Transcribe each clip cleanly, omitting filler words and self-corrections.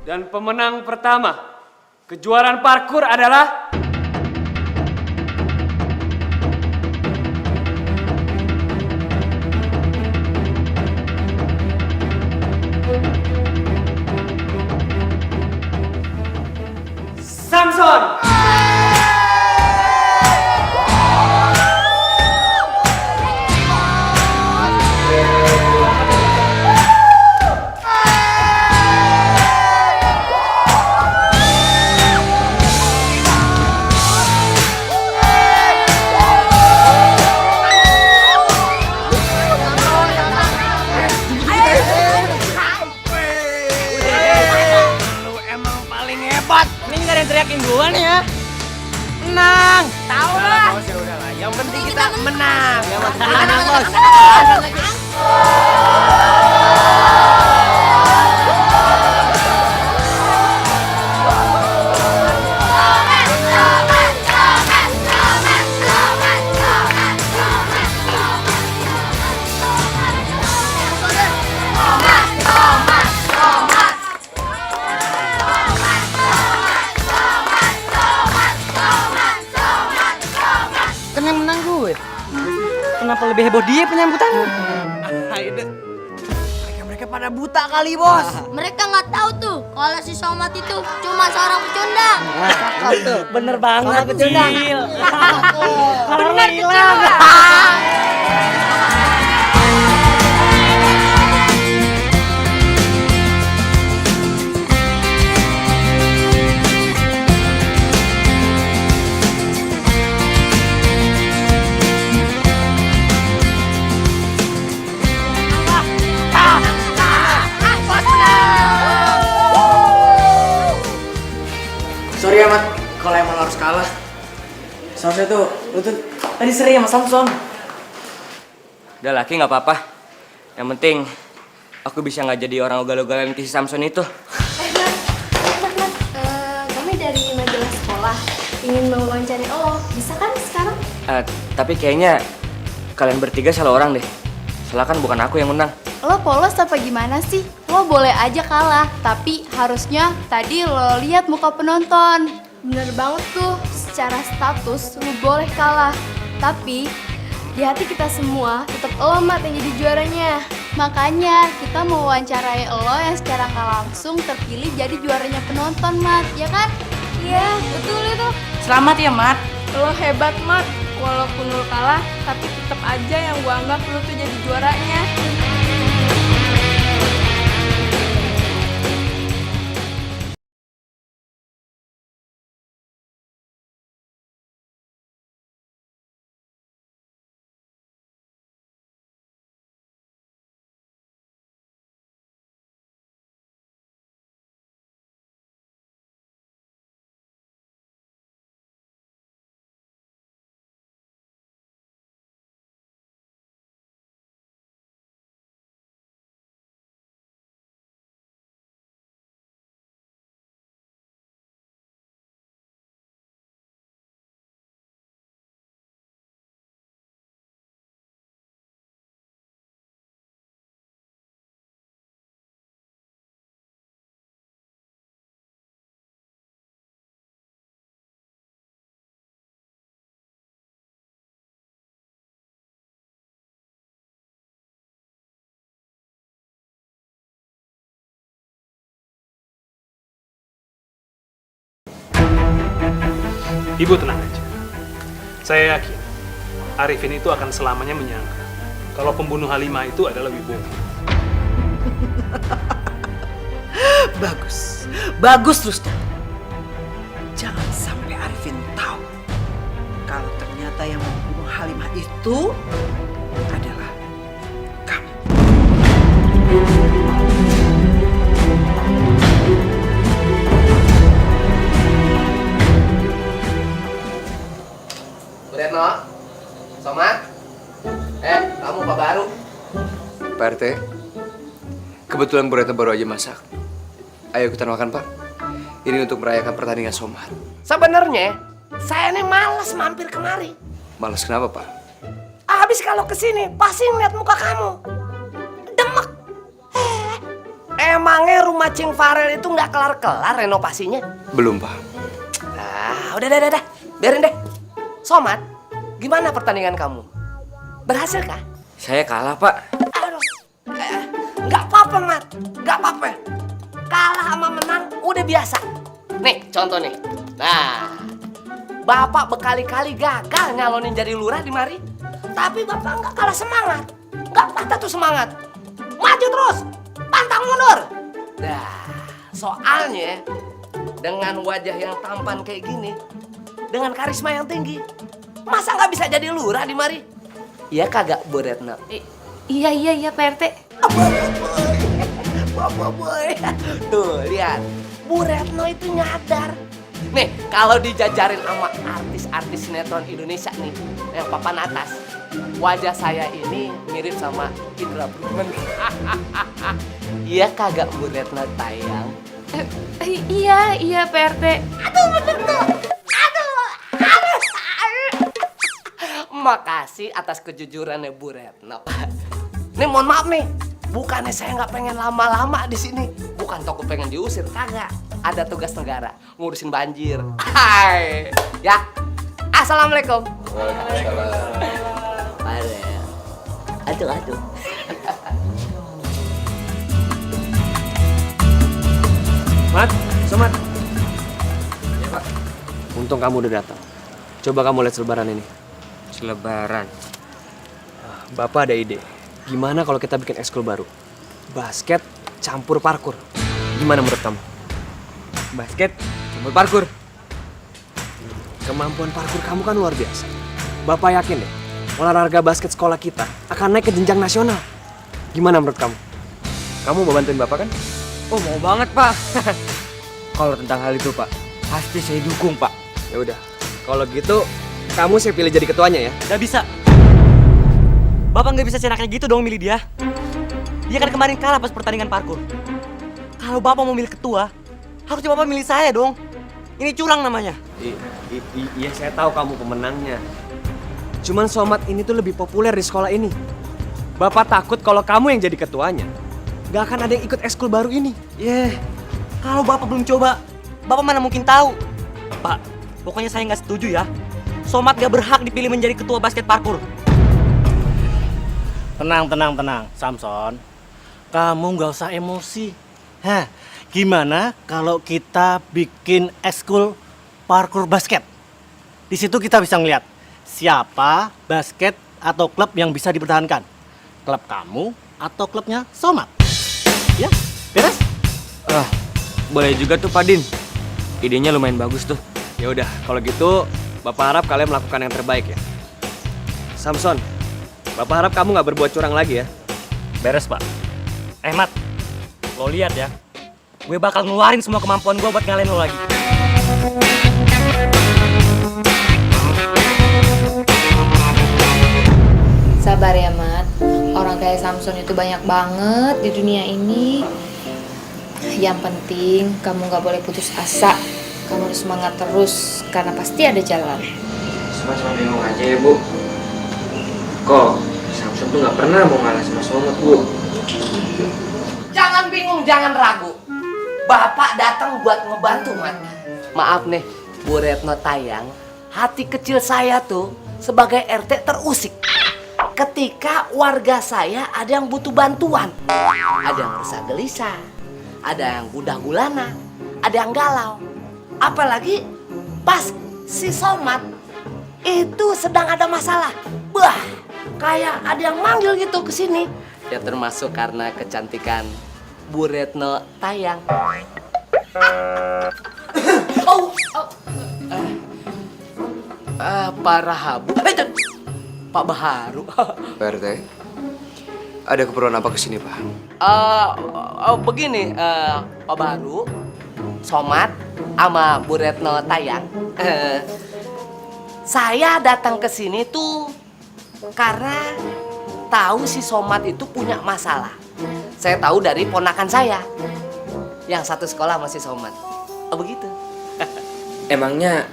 Dan pemenang pertama kejuaraan parkur adalah Samson. Teriakin gua nih ya. Menang. Tahu lah. Ya udahlah. Yang penting kita menang. Yang penting menang, Bos. Kan yang menang gue. Kenapa lebih heboh dia penyambutannya? Mereka pada buta kali, Bos. Mereka nggak tahu tuh kalau si Somad itu cuma seorang pecundang. Bener banget, pecundang. Bener hilang. Sorry ya, Mat, kalau emang lo harus kalah. Soalnya tuh, lu tuh tadi seri sama Samson. Udah laki nggak apa-apa. Yang penting aku bisa nggak jadi orang ugal-ugalan ke si Samson itu. Kami dari majalah sekolah ingin mewawancari lo. Bisa kan sekarang? Tapi kayaknya kalian bertiga salah orang deh. Soalnya kan bukan aku yang menang. Lo polos apa gimana sih? Lo boleh aja kalah, tapi harusnya tadi lo lihat muka penonton. Bener banget tuh, secara status lo boleh kalah. Tapi di hati kita semua tetap lo, Mat, yang jadi juaranya. Makanya kita mau wawancarai lo yang secara nggak langsung terpilih jadi juaranya penonton, Mat, ya kan? Iya, betul itu. Selamat ya, Mat. Lo hebat, Mat. Walaupun lo kalah, tapi tetap aja yang gua anggap lo tuh jadi juaranya. Ibu tenang aja. Saya yakin Arifin itu akan selamanya menyangka kalau pembunuh Halimah itu adalah Wibowo. Bagus, bagus Rusdan. Jangan sampai Arifin tahu kalau ternyata yang membunuh Halimah itu adalah kamu. Bu Retno, Somad, kamu Pak baru? Pak RT, kebetulan Bu Retno baru aja masak. Ayo kita makan, Pak. Ini untuk merayakan pertandingan Somad. Sebenarnya saya nih malas mampir kemari. Malas kenapa, Pak? Habis kalau kesini pasti ngeliat muka kamu. Demek. Emangnya rumah Cing Farel itu nggak kelar-kelar renovasinya? Belum, Pak. Ah, udah. Biarin deh. Somad, gimana pertandingan kamu? Berhasil kah? Saya kalah, Pak. Aduh, nggak apa-apa, Mat. Nggak apa-apa. Kalah sama menang udah biasa. Nih, contoh nih. Nah, Bapak berkali-kali gagal nyalonin jadi lurah di mari. Tapi Bapak nggak kalah semangat. Nggak patah tuh semangat. Maju terus, pantang mundur. Nah, soalnya dengan wajah yang tampan kayak gini, dengan karisma yang tinggi, masa nggak bisa jadi lurah di mari? Iya kagak, Bu Retno? Iya Pak RT. Boy. Tuh, lihat. Bu Retno itu nyadar. Nih, kalau dijajarin sama artis-artis sinetron Indonesia nih, yang papan atas, wajah saya ini mirip sama Indra Bruggman. Iya kagak, Bu Retno Tayang? Iya Pak RT. Aduh, bener tuh. Aduh. Makasih atas kejujurannya Bu Retno. Nih mohon maaf nih, bukannya saya nggak pengen lama-lama di sini, bukan toko pengen diusir, kagak. Ada tugas negara ngurusin banjir. Hai, ya. Assalamualaikum. Waalaikumsalam. Aduh. Mat, Somat. Ya, Pak. Untung kamu udah datang. Coba kamu lihat selebaran ini. Selebaran. Bapak ada ide. Gimana kalau kita bikin ekskul baru? Basket campur parkur. Gimana menurut kamu? Basket campur parkur. Kemampuan parkur kamu kan luar biasa. Bapak yakin deh, olahraga basket sekolah kita akan naik ke jenjang nasional. Gimana menurut kamu? Kamu mau bantuin Bapak kan? Oh, mau banget, Pak. Kalau tentang hal itu, Pak, pasti saya dukung, Pak. Ya udah, kalau gitu kamu saya pilih jadi ketuanya ya. Gak bisa. Bapak nggak bisa senaknya gitu dong milih dia. Dia kan kemarin kalah pas pertandingan parkur. Kalau Bapak mau milih ketua, harusnya Bapak milih saya dong. Ini curang namanya. Iya, saya tahu kamu pemenangnya. Cuman Somat ini tuh lebih populer di sekolah ini. Bapak takut kalau kamu yang jadi ketuanya, gak akan ada yang ikut ekskul baru ini. Kalau Bapak belum coba, Bapak mana mungkin tahu. Pak, pokoknya saya nggak setuju ya. Somat gak berhak dipilih menjadi ketua basket parkur. Tenang, Samson. Kamu nggak usah emosi. Gimana kalau kita bikin ekskul parkur basket? Di situ kita bisa ngeliat siapa basket atau klub yang bisa dipertahankan. Klub kamu atau klubnya Somat. Ya, beres? Boleh juga tuh Pak Din. Idenya lumayan bagus tuh. Ya udah, kalau gitu Bapak harap kalian melakukan yang terbaik ya. Samson, Bapak harap kamu nggak berbuat curang lagi ya. Beres, Pak. Mat, lo lihat ya. Gue bakal ngeluarin semua kemampuan gue buat ngalahin lo lagi. Sabar ya Mat. Orang kayak Samson itu banyak banget di dunia ini. Yang penting kamu gak boleh putus asa. Kamu harus semangat terus karena pasti ada jalan. Cuma bingung aja ya, Bu. Kok Samson tuh nggak pernah mau ngalah sama Somat, Bu? Jangan bingung, jangan ragu. Bapak datang buat ngebantu, Mat. Maaf nih, Bu Retno Tayang. Hati kecil saya tuh sebagai RT terusik. Ketika warga saya ada yang butuh bantuan. Ada yang resah gelisah, ada yang gundah gulana, ada yang galau. Apalagi pas si Somat itu sedang ada masalah. Bah, kayak ada yang manggil gitu ke sini. Ya termasuk karena kecantikan Bu Retno Tayang. Pak Rahabu. Pak Baharu. Pak RT, ada keperluan apa kesini, Pak? Begini, Pak Baharu, Somat, sama Bu Retno Tayang. Saya datang ke sini tuh karena tahu si Somat itu punya masalah. Saya tahu dari ponakan saya yang satu sekolah sama si Somat. Begitu. Emangnya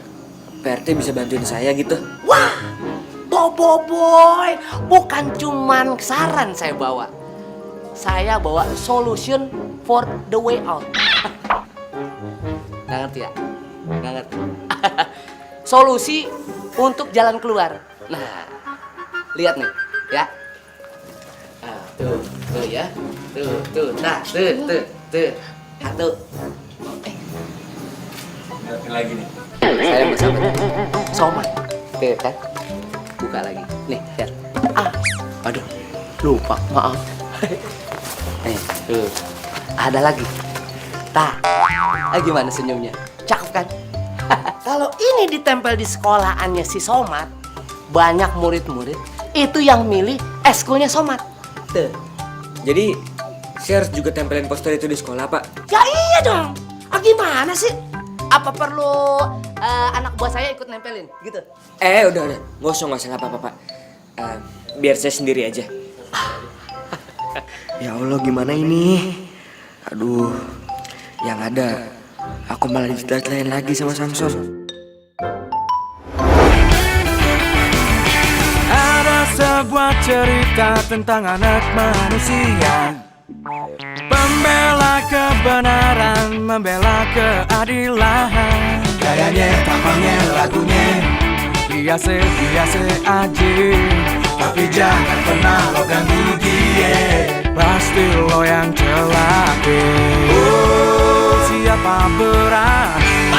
Pak RT bisa bantuin saya gitu? Wah, boy, bukan cuman saran saya bawa. Saya bawa solution for the way out. Nggak ngerti ya? Nggak ngerti. Solusi untuk jalan keluar. Nah, lihat nih, ya. Nah, tuh ya. Tuh. Nah, tuh. Satu. Lagi nih. Saya mau sampai. Somai. Tuh kan. Buka lagi. Nih, lihat. Aduh. Lupa, maaf. Tuh. Ada lagi. Gimana senyumnya? Cakep kan? Kalau ini ditempel di sekolahannya si Somat, banyak murid-murid itu yang milih eskulnya Somat. Tuh. Jadi saya harus juga tempelin poster itu di sekolah, Pak? Ya iya dong. Gimana sih? Apa perlu anak buah saya ikut nempelin gitu? Udah. Nggak usah nggak apa-apa, Pak. Biar saya sendiri aja. Ya Allah, gimana ini? Aduh, yang ada aku malah didatengin lagi sama Samson. Ada sebuah cerita tentang anak manusia, pembela kebenaran, membela keadilan. Gayanya, tampangnya, lagunya biasa aja, tapi jangan pernah lo ganggu dia. Pasti lo yang celaka. Siapa berani?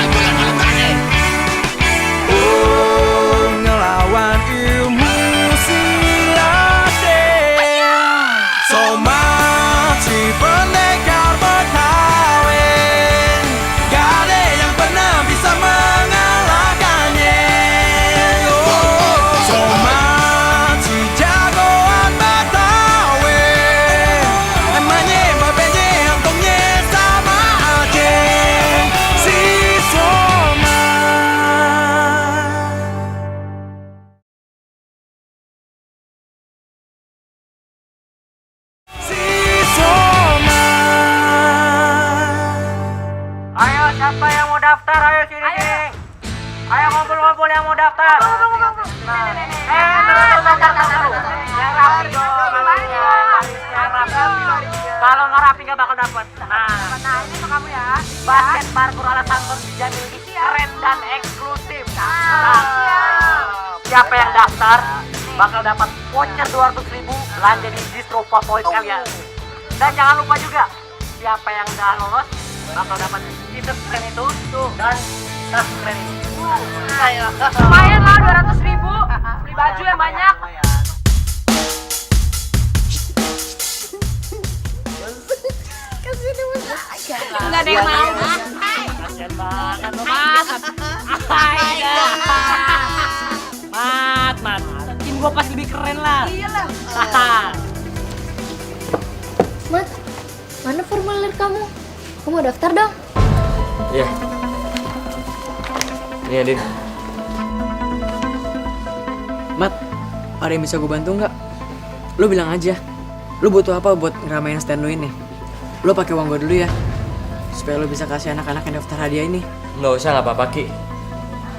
Ngelawan ilmu silatnya. Somat si pendekar Betawi, gak ada yang pernah bisa mengalahkannya. Somat si jagoan Betawi, emangnya babenye antongnya sama aja. Si Somat. Si Somat. Ayo siapa yang mau daftar? Ayo sini. Ayo ngumpul yang mau daftar. Yang rapi dong. Yang rapi. Kalau nggak rapi nggak bakal dapet. Nah ini untuk kamu ya. Basket parkour ala Samson dijamin keren dan eksklusif. Siapa yang daftar bakal dapat voucher 200.000 belanja di distro favorit kalian. Dan jangan lupa juga siapa yang udah lolos bakal dapat t-shirt keren itu dan tas keren itu. Lumayan lah 200.000 beli baju yang banyak. Enggak ada yang mau. Kasian banget lo, Mat. Tim gua pasti lebih keren lah. Iyalah. Mat, mana formulir kamu? Kamu mau daftar dong? Iya. Ini Adin. Mat, ada yang bisa gue bantu nggak? Lo bilang aja. Lo butuh apa buat ngeramein stand lo ini? Lo pakai uang gue dulu ya, supaya lo bisa kasih anak-anak yang daftar hadiah ini. Nggak usah, nggak apa-apa, Ki.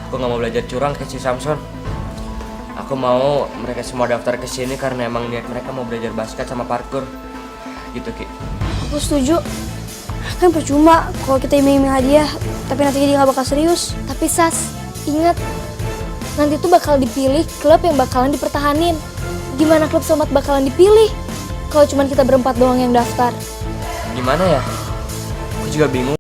Aku nggak mau belajar curang ke si Samson. Aku mau mereka semua daftar ke sini karena emang niat mereka mau belajar basket sama parkour. Gitu, Ki. Aku setuju. Kan percuma kalau kita iming-iming hadiah, tapi nanti dia nggak bakal serius. Tapi Sas, ingat, nanti tuh bakal dipilih klub yang bakalan dipertahanin. Gimana klub Somat bakalan dipilih kalau cuma kita berempat doang yang daftar? Gimana ya? Aku juga bingung.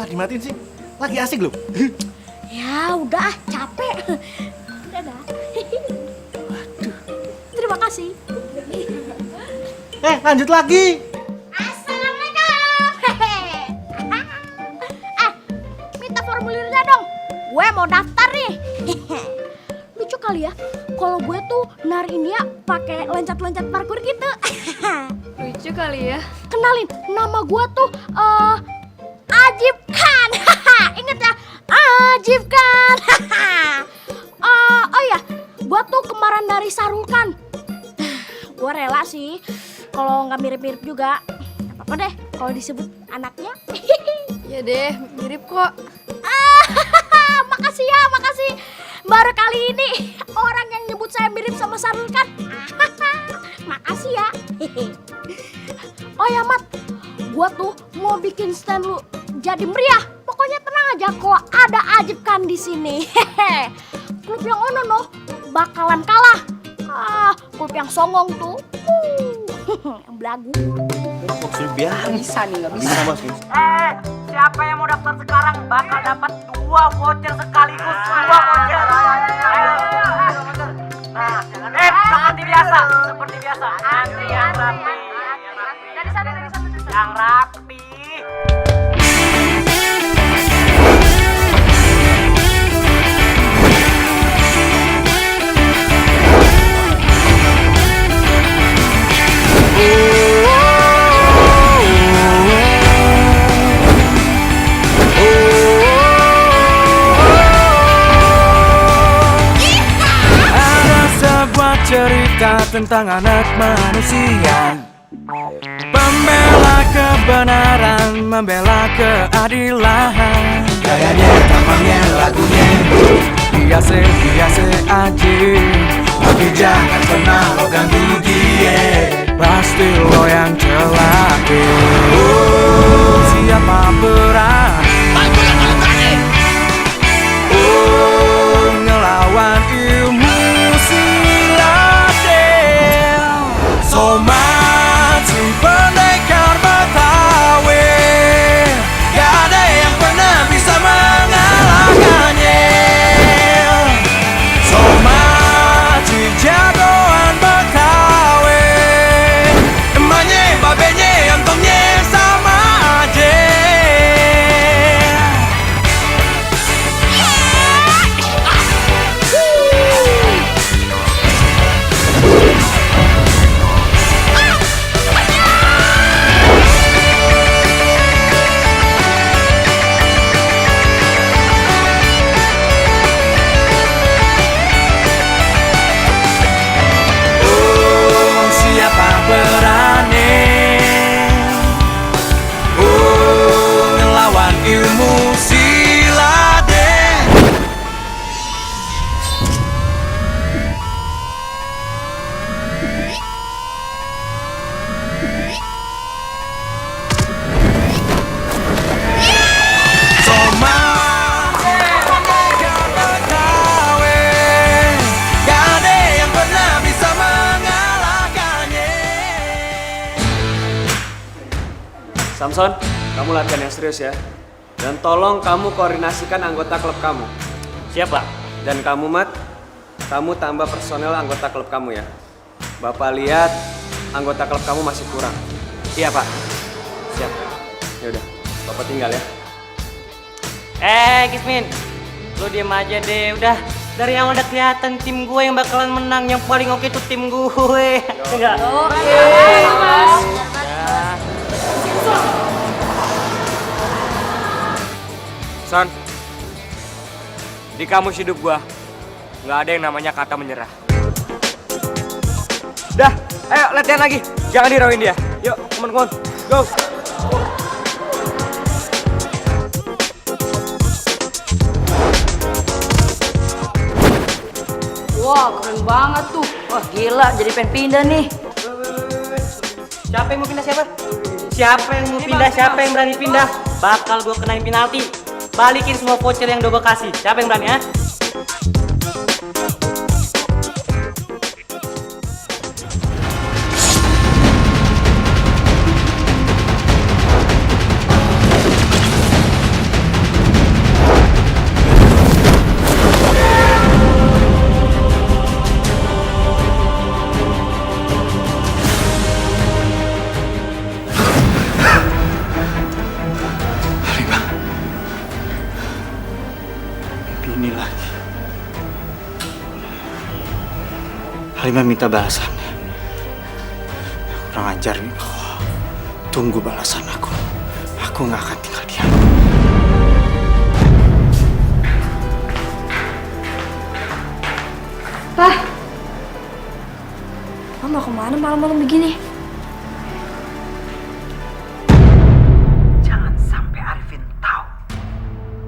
dimatiin sih? Lagi asik loh. Ya udah, capek. Dadah. Terima kasih. Lanjut lagi. Minta formulirnya dong. Gue mau daftar nih. Lucu kali ya, kalau gue tuh nari ini ya pakai loncat-loncat parkour gitu. Lucu kali ya. Kenalin, nama gue tuh Ajib Khan. Ingat ya, Ajib Khan. Oh ya, gue tuh kembaran dari Sarul Khan. Gue rela sih, kalau nggak mirip-mirip juga. Gak apa-apa deh, kalau disebut anaknya. Ya deh, mirip kok. Makasih ya, makasih. Baru kali ini orang yang nyebut saya mirip sama Sarul Khan. Makasih ya. Oh ya Mat, gua tuh mau bikin stand lu jadi meriah. Pokoknya tenang aja kalau ada Ajib Khan di sini. Klub yang ono no bakalan kalah. Klub yang songong tuh. Yang belagu. Bisa nih, nggak bisa. Siapa yang mau daftar sekarang bakal dapat 2 voucher sekaligus. 2 voucher. Nah, seperti biasa. Antri yang rapi. Dari sana. Yang rapi. Cerita tentang anak manusia, pembela kebenaran, membela keadilan. Gayanya, tampangnya, lagunya biasa aja, tapi jangan pernah lo ganggu dia. Pasti lo yang celaka. Siapa berani? Ngelawan ilmu Somat si pendekar Betawi, gak ada yang pernah bisa mengalahkannya. Somat si jagoan Betawi, emaknya, babenya, antongnya sama aja. Samson, kamu latihan yang serius ya. Dan tolong kamu koordinasikan anggota klub kamu. Siapa? Dan kamu Mat, kamu tambah personel anggota klub kamu ya. Bapak lihat anggota klub kamu masih kurang. Iya Pak. Siap. Ya udah, Bapak tinggal ya. Gismin, lu diem aja deh. Udah dari awal udah kelihatan tim gue yang bakalan menang. Yang paling oke itu tim gue. Enggak? Oke, Mas. Son, di kamus hidup gua nggak ada yang namanya kata menyerah. Dah, ayo latihan lagi. Jangan dirawain dia. Yuk, teman-teman, go. Wah, keren banget tuh. Wah, gila, jadi pengen pindah nih. Siapa yang mau pindah siapa? Siapa yang mau pindah? Siapa yang berani pindah? Bakal gue kenain penalti. Balikin semua voucher yang udah gue kasih. Siapa yang berani ya? Halimah minta balasannya. Kurang ajar nih. Tunggu balasan aku. Aku nggak akan tinggal diam. Pak, mau kemana malam-malam begini? Jangan sampai Arifin tahu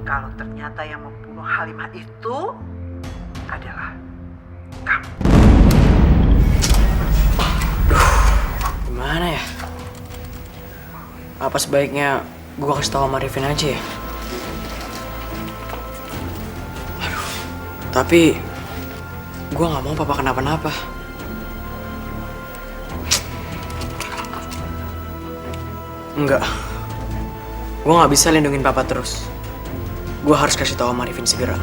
kalau ternyata yang membunuh Halimah itu adalah kamu. Gimana ya? Apa sebaiknya gua kasih tahu sama Arifin aja ya? Aduh, tapi gua nggak mau papa kenapa-napa. Enggak, gua nggak bisa lindungin papa terus. Gua harus kasih tahu sama Arifin segera.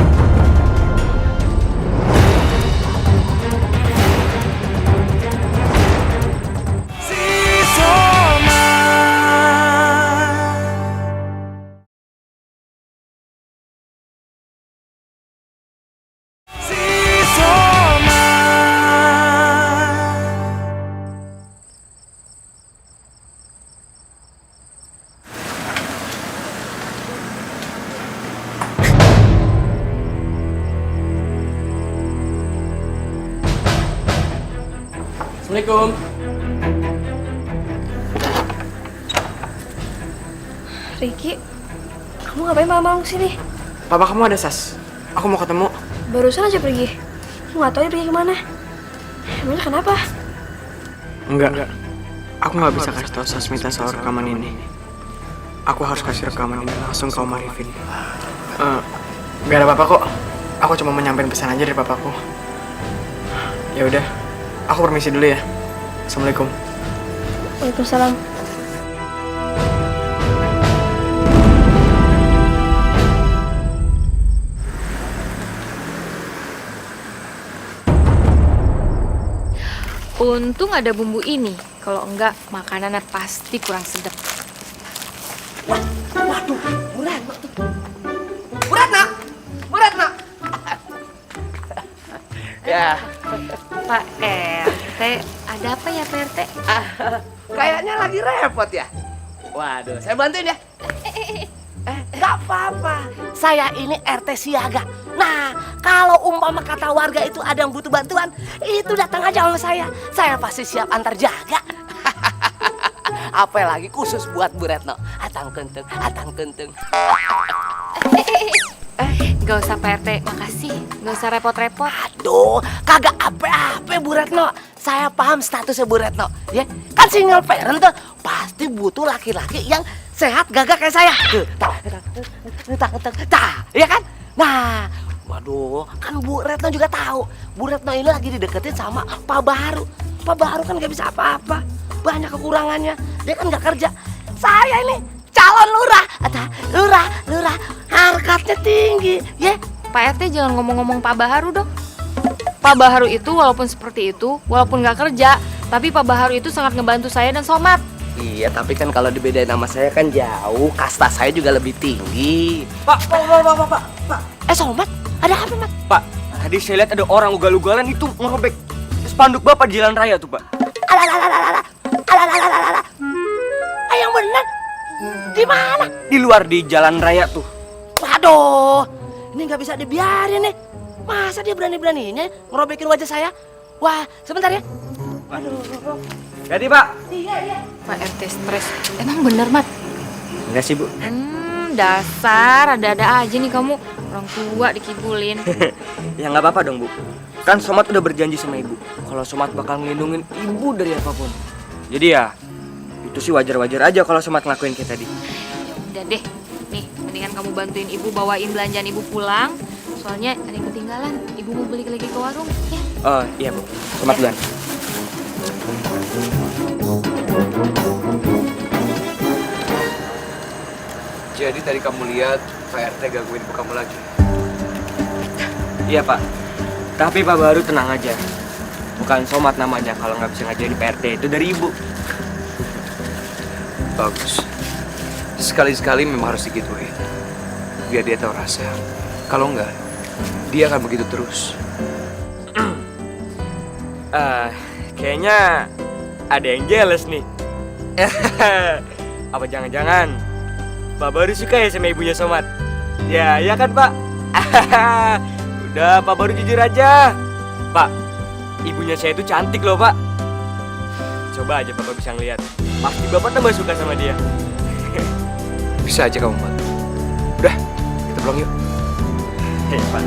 Assalamualaikum. Riki, kamu ngapain malam-malam kesini? Papa kamu ada Sas. Aku mau ketemu. Barusan aja pergi. Aku nggak tahu dia pergi kemana. Emangnya kenapa? Enggak. Aku nggak bisa kasih tahu Sasmita soal rekaman ini. Aku harus kasih rekaman ini langsung ke Om Arifin. Gak ada apa-apa kok. Aku cuma menyampaikan pesan aja dari papaku. Ya udah, aku permisi dulu ya. Assalamualaikum. Waalaikumsalam. Untung ada bumbu ini. Kalau enggak, makanannya pasti kurang sedap. Waduh, Bu Retno tuh. Bu Retno! Bu Retno! Ya, Pak RT, ada apa ya Pak RT? kayaknya lagi repot ya. Waduh, saya bantuin ya. Nggak apa-apa. Saya ini RT siaga. Nah, kalau umpama kata warga itu ada yang butuh bantuan, itu datang aja sama saya. Saya pasti siap antar jaga. Apalagi khusus buat Bu Retno. Atang kenteng. Gak usah Pak RT, makasih. Gak usah repot-repot. Aduh, kagak apa-apa Bu Retno. Saya paham statusnya Bu Retno. Ya, kan single parent tuh pasti butuh laki-laki yang sehat gagah kayak saya. Ya kan? Nah, waduh, kan Bu Retno juga tahu. Bu Retno ini lagi dideketin sama Pak Baharu. Pak Baharu kan gak bisa apa-apa. Banyak kekurangannya. Dia kan gak kerja. Saya ini calon lurah. Lurah. Harkatnya tinggi. Ya. Pak RT jangan ngomong-ngomong Pak Baharu dong. Pak Baharu itu walaupun seperti itu, walaupun gak kerja, tapi Pak Baharu itu sangat ngebantu saya dan Somat. Iya, tapi kan kalau dibedain sama saya kan jauh. Kasta saya juga lebih tinggi. Pak. Somat, ada apa, Mat? Pak, tadi saya lihat ada orang ugal-ugalan itu ngerobek spanduk Bapak di jalan raya tuh, Pak. Alah. Yang benar. Di mana? Di luar di jalan raya tuh. Waduh, ini nggak bisa dibiarin nih. Masa dia berani-beraninya ngerobekin wajah saya? Wah, sebentar ya. Waduh. Jadi, Pak. Iya. Pak RT stres. Emang bener, Mat? Enggak sih, Bu. Dasar, ada-ada aja nih kamu. Orang tua dikibulin. Ya nggak apa-apa dong, Bu. Kan Somat udah berjanji sama Ibu kalau Somat bakal ngelindungin Ibu dari apapun. Jadi ya, itu sih wajar-wajar aja kalau Somat ngelakuin kayak tadi. Ya udah deh. Nih, mendingan kamu bantuin Ibu bawain belanjaan Ibu pulang. Soalnya ada yang ketinggalan. Ibu mau beli lagi ke warung, ya. Oh, iya, Bu. Somat duluan. Jadi tadi kamu lihat Pak RT gangguin ibu kamu lagi? Iya, Pak. Tapi Pak Baru tenang aja. Bukan Somat namanya kalau nggak bisa ngajarin Pak RT itu dari Ibu. Bagus. Sekali-sekali memang harus digituin. Biar dia tahu rasa. Kalau enggak, dia akan begitu terus. Kayaknya ada yang jealous nih. Apa jangan-jangan Pak Baru suka ya sama ibunya Somad? Ya, ya kan Pak? Udah, Pak Baru jujur aja. Pak, ibunya saya itu cantik loh Pak. Coba aja Bapak bisa ngeliat. Pasti Bapak tambah suka sama dia. Bisa aja kamu, Mat. Udah, kita pulang yuk. Hei Pak.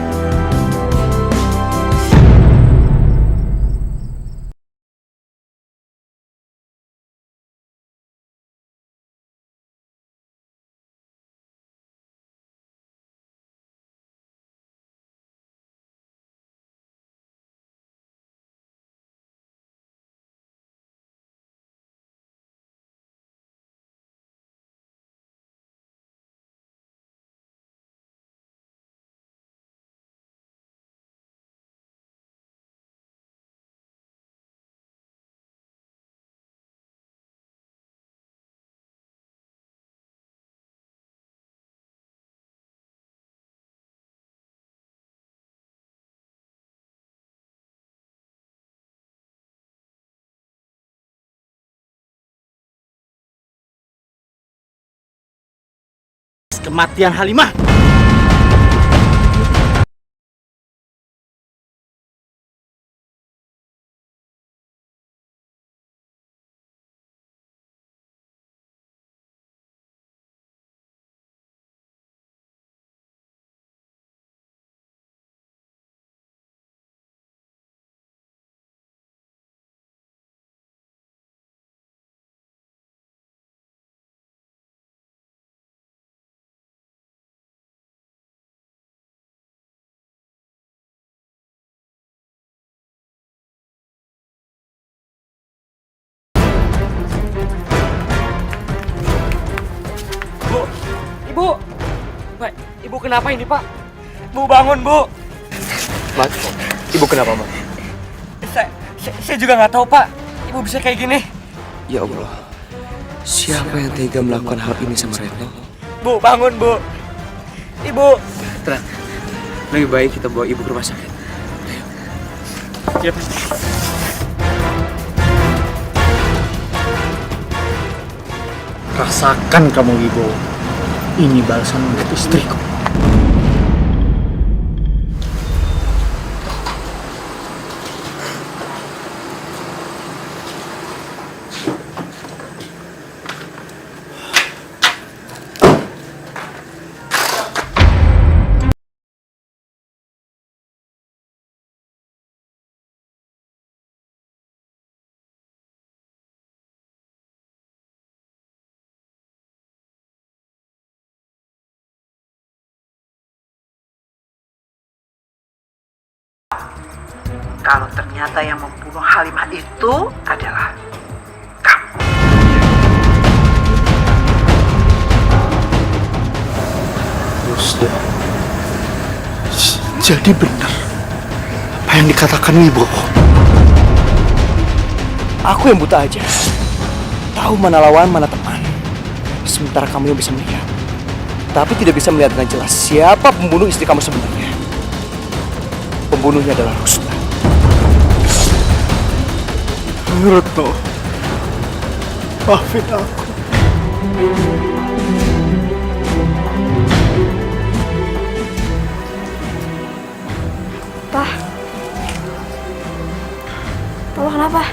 Kematian Halimah. Bu, Ibu. Pak, Ibu kenapa ini Pak? Bu bangun Bu. Mat, ibu kenapa, Mat? Saya juga nggak tahu Pak. Ibu bisa kayak gini. Ya Allah, siapa yang tega melakukan hal ini sama Retno? Bu bangun Bu. Ibu. Tenang, lebih baik kita bawa ibu ke rumah sakit. Ya Pak. Rasakan kamu Wibowo. Ini balasan untuk istriku. Kalau ternyata yang membunuh Halimah itu adalah kamu. Rusda. Jadi benar apa yang dikatakan Wibowo. Aku yang buta aja. Tahu mana lawan, mana teman. Sementara kamu yang bisa melihat. Tapi tidak bisa melihat dengan jelas siapa pembunuh istri kamu sebenarnya. Pembunuhnya adalah Rusda. Retno, maafin aku. Pak, Papa kenapa?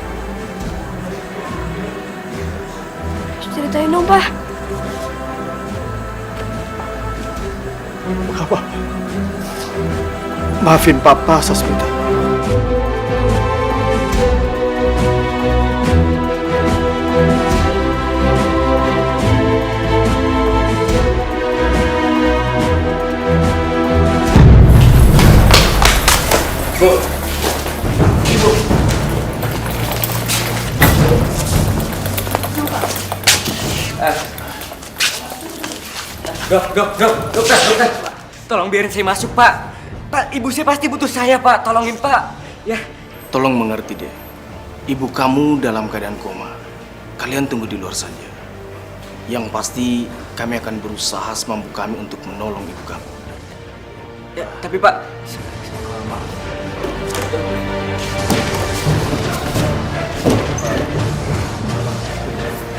Ceritain dong, Pak. Apa? Maafin Papa, Sasmita. Bu. Ibu. Dokter. Tolong biarin saya masuk, Pak. Pak, ibu saya pasti butuh saya, Pak. Tolongin, Pak. Ya. Tolong mengerti deh. Ibu kamu dalam keadaan koma. Kalian tunggu di luar saja. Yang pasti kami akan berusaha semampu kami untuk menolong ibu kamu. Ya, tapi Pak.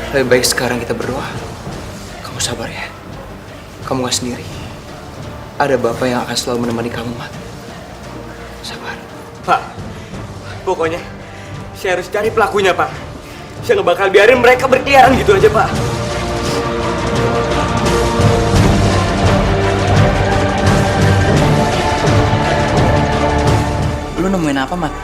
Lebih baik sekarang kita berdoa. Kamu sabar ya. Kamu gak sendiri. Ada Bapak yang akan selalu menemani kamu, Mat. Sabar. Pak, pokoknya saya harus cari pelakunya, Pak. Saya nggak bakal biarin mereka berkeliaran gitu aja, Pak. Lu nemuin apa, Mat?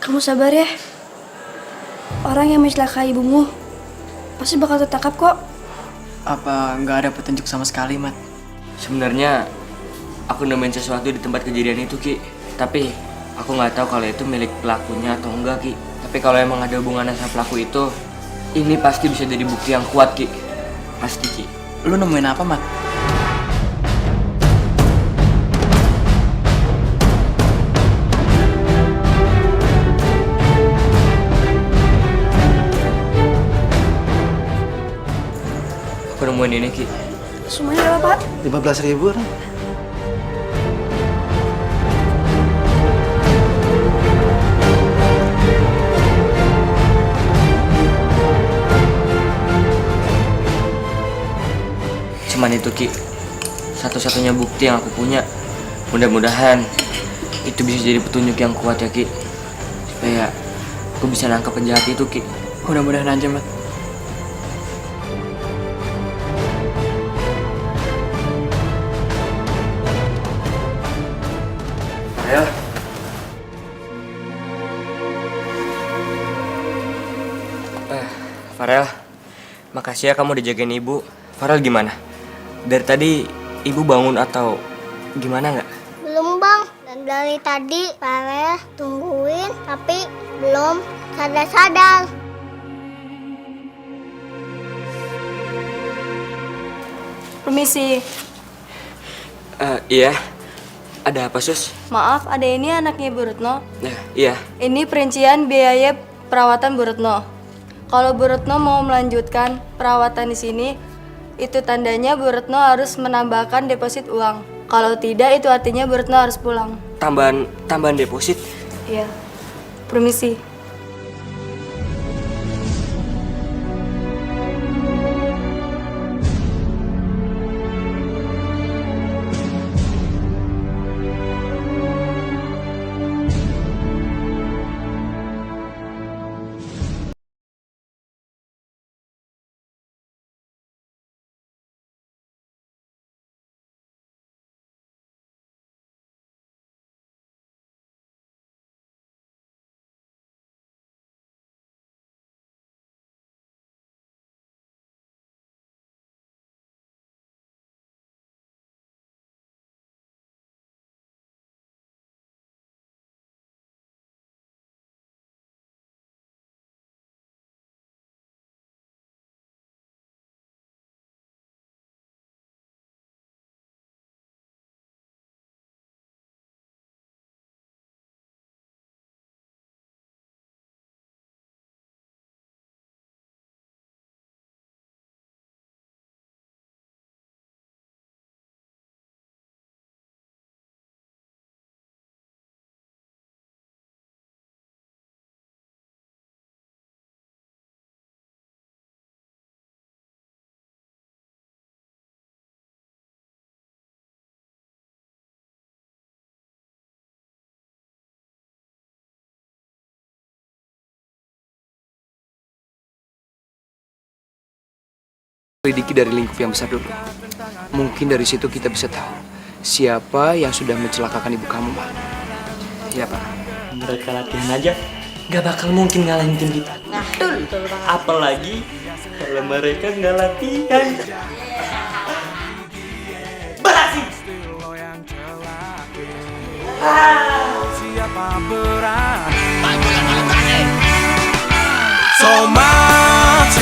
Kamu sabar ya. Orang yang mencelakai ibumu pasti bakal tertangkap kok. Apa nggak ada petunjuk sama sekali, Mat? Sebenarnya aku nemuin sesuatu di tempat kejadian itu, Ki. Tapi aku nggak tahu kalau itu milik pelakunya atau enggak, Ki. Tapi kalau emang ada hubungannya sama pelaku itu, ini pasti bisa jadi bukti yang kuat, Ki. Pasti, Ki. Lu nemuin apa, Mat? Aku nemuin ini, Ki. Semuanya berapa, Pak? 15.000 orang. Cuman itu, Ki. Satu-satunya bukti yang aku punya. Mudah-mudahan itu bisa jadi petunjuk yang kuat ya, Ki. Supaya aku bisa nangkap penjahat itu, Ki. Mudah-mudahan aja, Mat. Farel. Farel, makasih ya kamu udah jagain ibu. Farel gimana? Dari tadi ibu bangun atau gimana nggak? Belum bang, dan dari tadi Farel tungguin tapi belum sadar-sadar. Permisi. Iya. Ada apa, Sus? Maaf, ada ini anaknya Bu Retno. Iya. Ini perincian biaya perawatan Bu Retno. Kalau Bu Retno mau melanjutkan perawatan di sini, itu tandanya Bu Retno harus menambahkan deposit uang. Kalau tidak, itu artinya Bu Retno harus pulang. Tambahan deposit? Iya. Permisi. Selidiki dari lingkup yang besar dulu. Mungkin dari situ kita bisa tahu siapa yang sudah mencelakakan ibu kamu, Pak. Iya, Pak. Mereka latihan aja, nggak bakal mungkin ngalahin tim kita. Betul. Apalagi kalau mereka nggak latihan. Berhasil. Siapa berani? So much